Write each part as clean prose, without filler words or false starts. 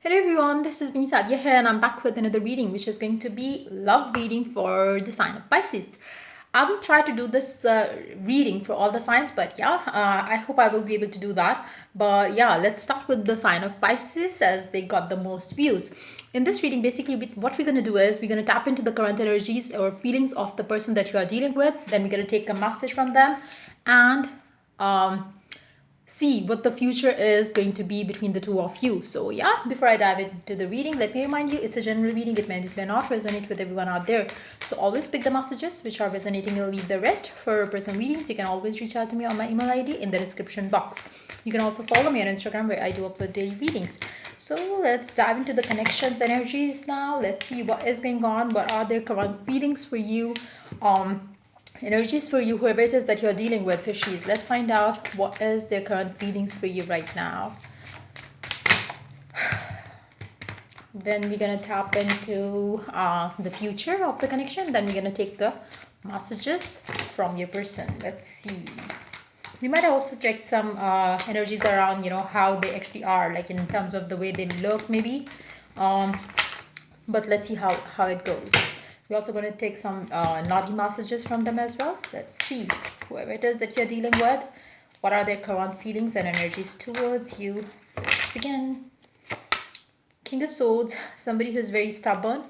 Hello everyone, this is me Sadia here and I'm back with another reading which is going to be love reading for the sign of Pisces. I will try to do this reading for all the signs, but I hope I will be able to do that. But yeah, let's start with the sign of Pisces as they got the most views. In this reading, basically what we're going to do is we're going to tap into the current energies or feelings of the person that you are dealing with. Then we're going to take a message from them and um, see what the future is going to be between the two of you. So yeah, before I dive into the reading, let me remind you it's a general reading. It may not resonate with everyone out there, so always pick the messages which are resonating and leave the rest. For personal readings, you can always reach out to me on my email ID in the description box. You can also follow me on Instagram where I do upload daily readings. So let's dive into the connections energies now. Let's see what is going on, what are their current feelings for you, energies for you, whoever it is that you're dealing with, fishies. Let's find out what is their current feelings for you right now. Then we're going to tap into the future of the connection. Then we're going to take the messages from your person. Let's see. We might also check some energies around, how they actually are, like in terms of the way they look, maybe. But let's see how it goes. We're also going to take some naughty messages from them as well. Let's see, whoever it is that you're dealing with, what are their current feelings and energies towards you. Let's begin. King of Swords, somebody who's very stubborn,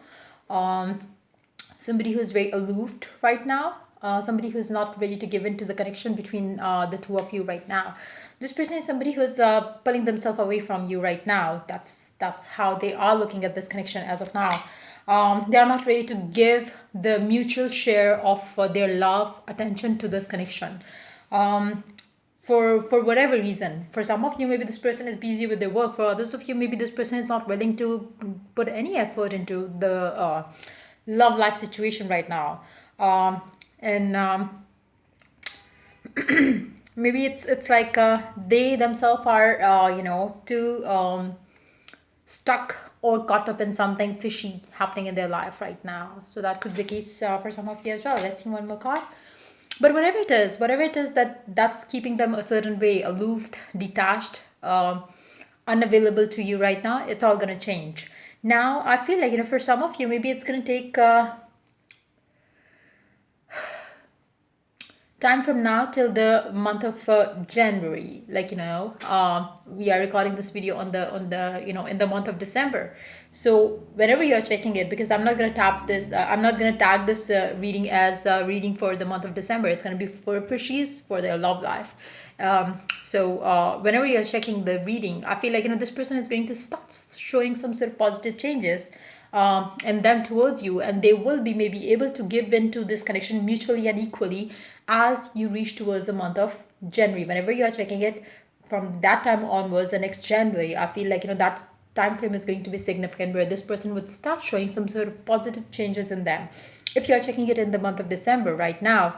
somebody who's very aloof right now, somebody who's not ready to give in to the connection between the two of you right now. This person is somebody who's pulling themselves away from you right now. That's how they are looking at this connection as of now. They are not ready to give the mutual share of their love, attention to this connection. For whatever reason, for some of you maybe this person is busy with their work. For others of you maybe this person is not willing to put any effort into the love life situation right now. And maybe it's like they themselves are too stuck or caught up in something fishy happening in their life right now. So that could be the case for some of you as well. Let's see one more card. But whatever it is that's keeping them a certain way, aloof, detached, unavailable to you right now, it's all gonna change. Now I feel like for some of you maybe it's gonna take time from now till the month of January. We are recording this video on the in the month of December. So whenever you're checking it, because I'm not going to tap this, I'm not going to tag this reading as reading for the month of December. It's going to be for Pisces, for their love life. Whenever you're checking the reading, I feel like this person is going to start showing some sort of positive changes and them towards you, and they will be maybe able to give in to this connection mutually and equally as you reach towards the month of January. Whenever you are checking it from that time onwards, the next January, I feel like that time frame is going to be significant, where this person would start showing some sort of positive changes in them. If you are checking it in the month of December right now,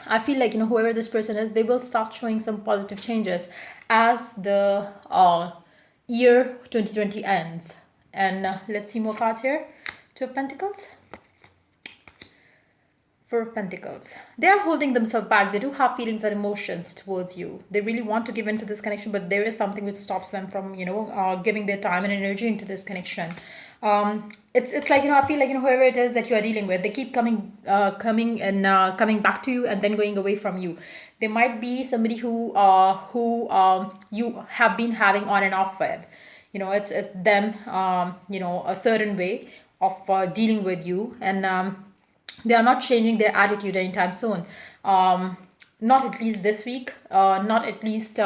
I feel like whoever this person is, they will start showing some positive changes as the year 2020 ends. And let's see more cards here. Two of Pentacles, Four of Pentacles. They are holding themselves back. They do have feelings and emotions towards you. They really want to give into this connection, but there is something which stops them from giving their time and energy into this connection. It's like I feel like whoever it is that you are dealing with, they keep coming back to you and then going away from you. They might be somebody who you have been having on and off with. It's them a certain way of dealing with you, and they are not changing their attitude anytime soon. Not at least this week, not at least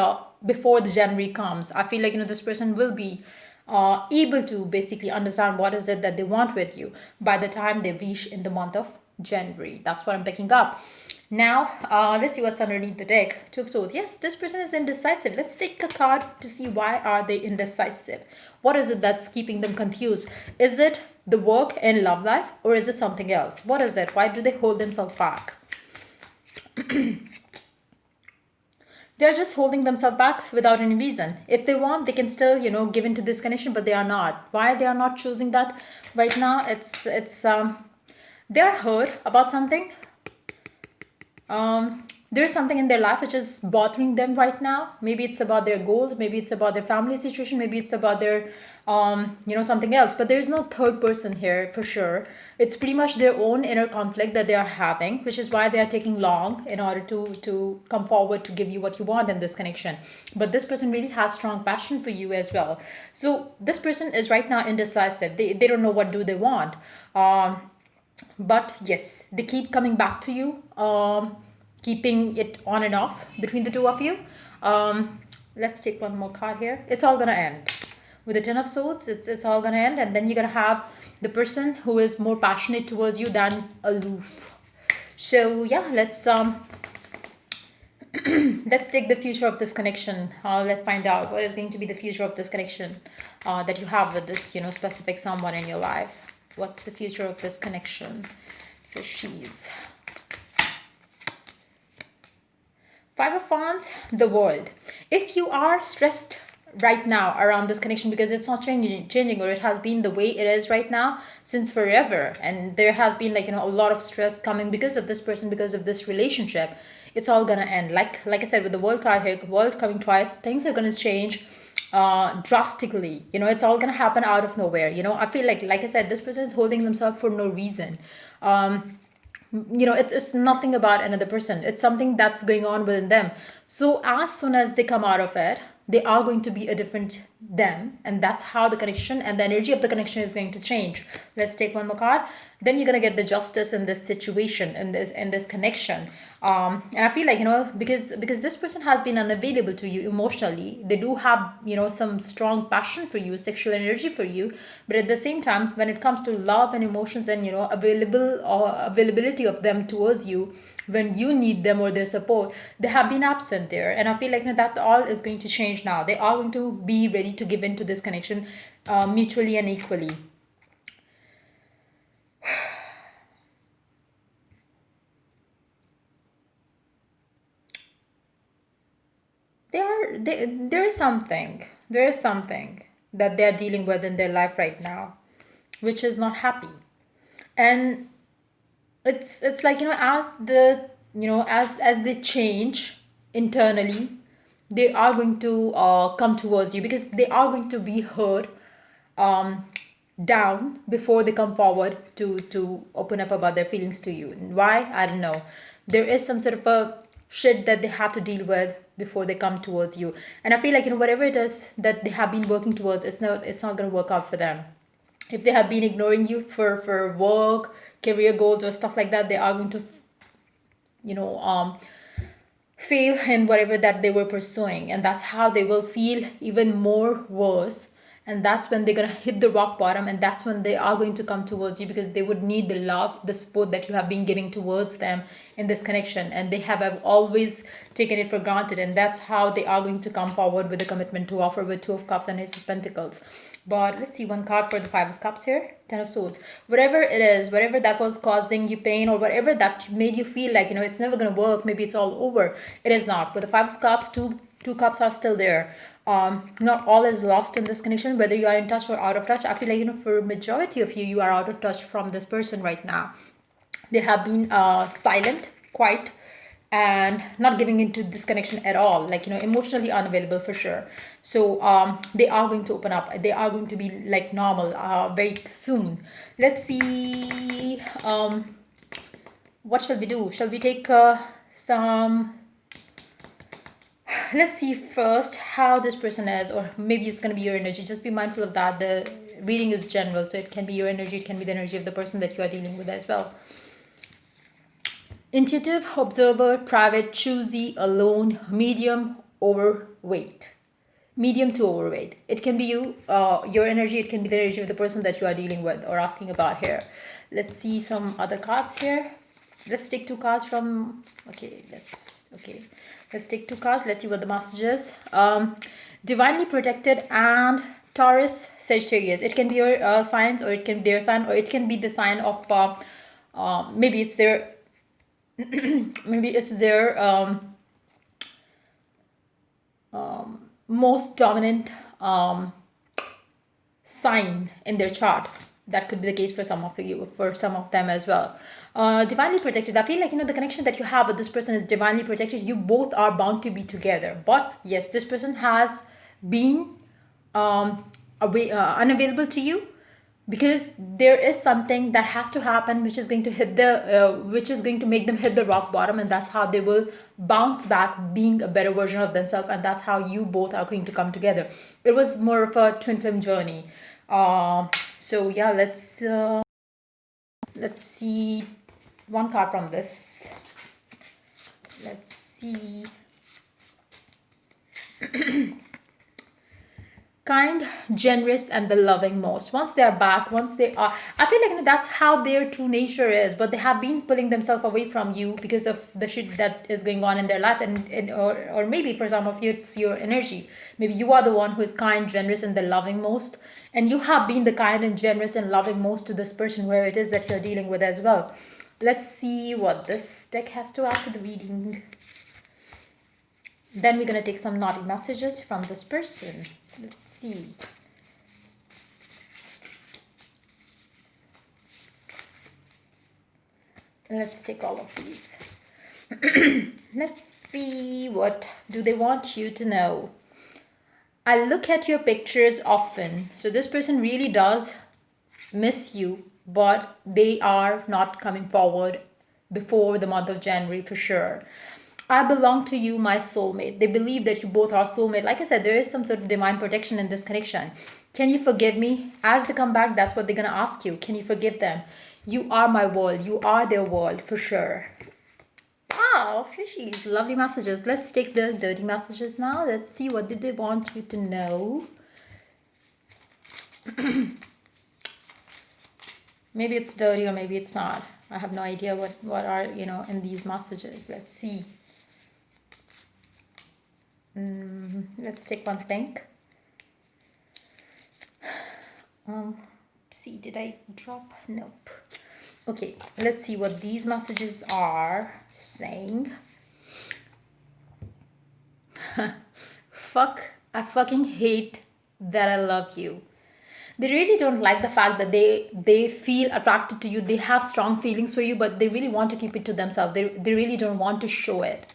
before the January comes. I feel like this person will be able to basically understand what is it that they want with you by the time they reach in the month of January. That's what I'm picking up. Now, let's see what's underneath the deck. Two of Swords. Yes, this person is indecisive. Let's take a card to see why are they indecisive. What is it that's keeping them confused? Is it the work and love life, or is it something else? What is it? Why do they hold themselves back? They're just holding themselves back without any reason. If they want, they can still, give into this connection, but they are not. Why they are not choosing that right now? It's they are hurt about something. There's something in their life which is bothering them right now. Maybe it's about their goals, maybe it's about their family situation, maybe it's about their something else. But there is no third person here for sure. It's pretty much their own inner conflict that they are having, which is why they are taking long in order to come forward to give you what you want in this connection. But this person really has strong passion for you as well. So this person is right now indecisive. They don't know what do they want. But yes, they keep coming back to you, keeping it on and off between the two of you. Let's take one more card here. It's all gonna end with the Ten of Swords. It's all gonna end, and then you're gonna have the person who is more passionate towards you than aloof. So yeah, let's take the future of this connection. Let's find out what is going to be the future of this connection that you have with this specific someone in your life. What's the future of this connection? Fishies. Five of Wands, the World. If you are stressed right now around this connection because it's not changing, or it has been the way it is right now since forever, and there has been a lot of stress coming because of this person, because of this relationship, it's all gonna end. Like I said, with the World card here, World coming twice, things are gonna change drastically. It's all gonna happen out of nowhere. I feel like I said, this person is holding themselves for no reason. It's nothing about another person. It's something that's going on within them. So as soon as they come out of it, they are going to be a different them, and that's how the connection and the energy of the connection is going to change. Let's take one more card. Then you're gonna get the justice in this situation, in this connection. And I feel like because this person has been unavailable to you emotionally, they do have some strong passion for you, sexual energy for you, but at the same time, when it comes to love and emotions and availability of them towards you, when you need them or their support, they have been absent there. And I feel like that all is going to change now. They are going to be ready to give into this connection mutually and equally. There is something that they're dealing with in their life right now, which is not happy. And it's like as as they change internally, they are going to come towards you, because they are going to be heard down before they come forward to open up about their feelings to you. Why? I don't know. There is some sort of a shit that they have to deal with before they come towards you. And I feel like whatever it is that they have been working towards, it's not going to work out for them. If they have been ignoring you for work, career goals, or stuff like that, they are going to fail in whatever that they were pursuing, and that's how they will feel even more worse. And that's when they're going to hit the rock bottom, and that's when they are going to come towards you, because they would need the love, the support that you have been giving towards them in this connection, and they have always taken it for granted. And that's how they are going to come forward with a commitment to offer, with Two of Cups and Ace of Pentacles. But let's see one card for the Five of Cups here. Ten of Swords. Whatever it is, whatever that was causing you pain, or whatever that made you feel like it's never going to work, maybe it's all over, it is not. With the Five of Cups, two cups are still there. Not all is lost in this connection, whether you are in touch or out of touch. I feel like for a majority of you are out of touch from this person right now. They have been silent, quiet, and not giving into this connection at all, emotionally unavailable for sure. So they are going to open up. They are going to be like normal very soon. Let's see, what shall we do? Shall we take some let's see first how this person is, or maybe it's going to be your energy. Just be mindful of that. The reading is general, so it can be your energy, it can be the energy of the person that you are dealing with as well. Intuitive, observer, private, choosy, alone, medium, overweight. Medium to overweight. It can be you, your energy, it can be the energy of the person that you are dealing with or asking about here. Let's see some other cards here. Let's take two cards from, let's take two cards. Let's see what the message is. Divinely protected and Taurus, Sagittarius. It can be your signs, or it can be their sign, or it can be the sign of maybe it's their maybe it's their most dominant sign in their chart. That could be the case for some of you, for some of them as well. Divinely protected. I feel like the connection that you have with this person is divinely protected. You both are bound to be together. But yes, this person has been unavailable to you, because there is something that has to happen which is going to hit the which is going to make them hit the rock bottom, and that's how they will bounce back being a better version of themselves, and that's how you both are going to come together. It was more of a twin flame journey. So yeah, let's see one card from this. Let's see. Kind, generous, and the loving most. Once they are back, once they are, I feel like, that's how their true nature is, but they have been pulling themselves away from you because of the shit that is going on in their life, and or maybe for some of you it's your energy. Maybe you are the one who is kind, generous, and the loving most, and you have been the kind and generous and loving most to this person, where it is that you're dealing with as well. Let's see what this deck has to add to the reading. Then we're going to take some naughty messages from this person. Let's see. Let's take all of these. Let's see, what do they want you to know? I look at your pictures often. So this person really does miss you, but they are not coming forward before the month of January for sure. I belong to you, my soulmate. They believe that you both are soulmate. Like I said, there is some sort of divine protection in this connection. Can you forgive me? As they come back, that's what they're going to ask you. Can you forgive them? You are my world. You are their world for sure. Wow, fishies. Lovely messages. Let's take the dirty messages now. Let's see, what did they want you to know? Maybe it's dirty or maybe it's not. I have no idea what are, in these messages. Let's see. Let's take one pink. See, did I drop? Nope. Okay, let's see what these messages are saying. I fucking hate that I love you. They really don't like the fact that they feel attracted to you. They have strong feelings for you, but they really want to keep it to themselves. They really don't want to show it.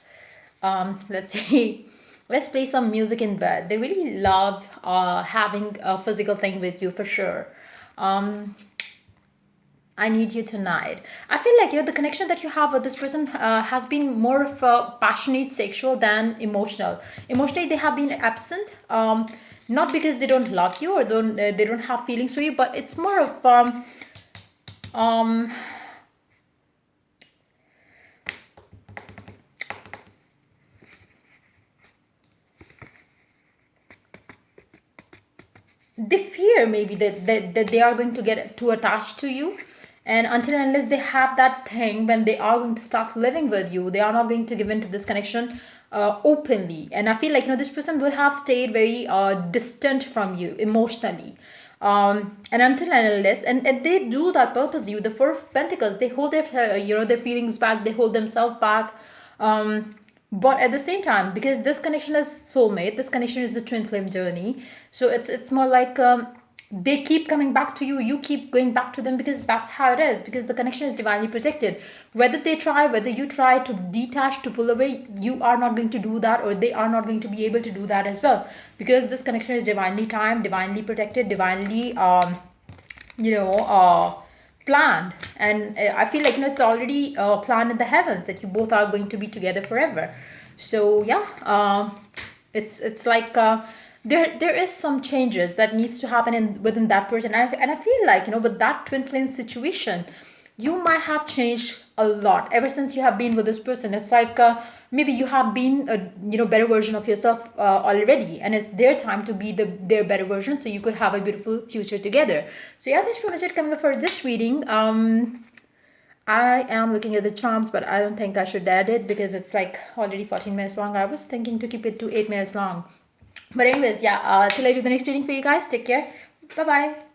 Let's see. Let's play some music in bed. They really love having a physical thing with you for sure. I need you tonight. I feel like, the connection that you have with this person has been more of a passionate sexual than emotional. Emotionally, they have been absent. Not because they don't love you or they don't have feelings for you, but it's more of they fear maybe that they are going to get too attached to you, and until and unless they have that thing, when they are going to start living with you, they are not going to give into this connection openly. And I feel like, this person would have stayed very distant from you emotionally, and until and unless, and they do that purposely. With the Four of Pentacles, they hold their their feelings back, they hold themselves back, but at the same time, because this connection is soulmate, this connection is the twin flame journey, so it's more like, they keep coming back to you, you keep going back to them, because that's how it is, because the connection is divinely protected. Whether you try to detach, to pull away, you are not going to do that, or they are not going to be able to do that as well, because this connection is divinely timed, divinely protected, divinely planned. And I feel like, it's already planned in the heavens that you both are going to be together forever. So yeah, it's like, there is some changes that needs to happen within that person, and I feel like, with that twin flame situation, you might have changed a lot ever since you have been with this person. It's like, maybe you have been a better version of yourself already, and it's their time to be their better version, so you could have a beautiful future together. So yeah, that's pretty much it coming up for this reading. I am looking at the charms, but I don't think I should add it because it's like already 14 minutes long. I was thinking to keep it to 8 minutes long. But anyways, yeah, till I do the next reading for you guys, take care. Bye bye.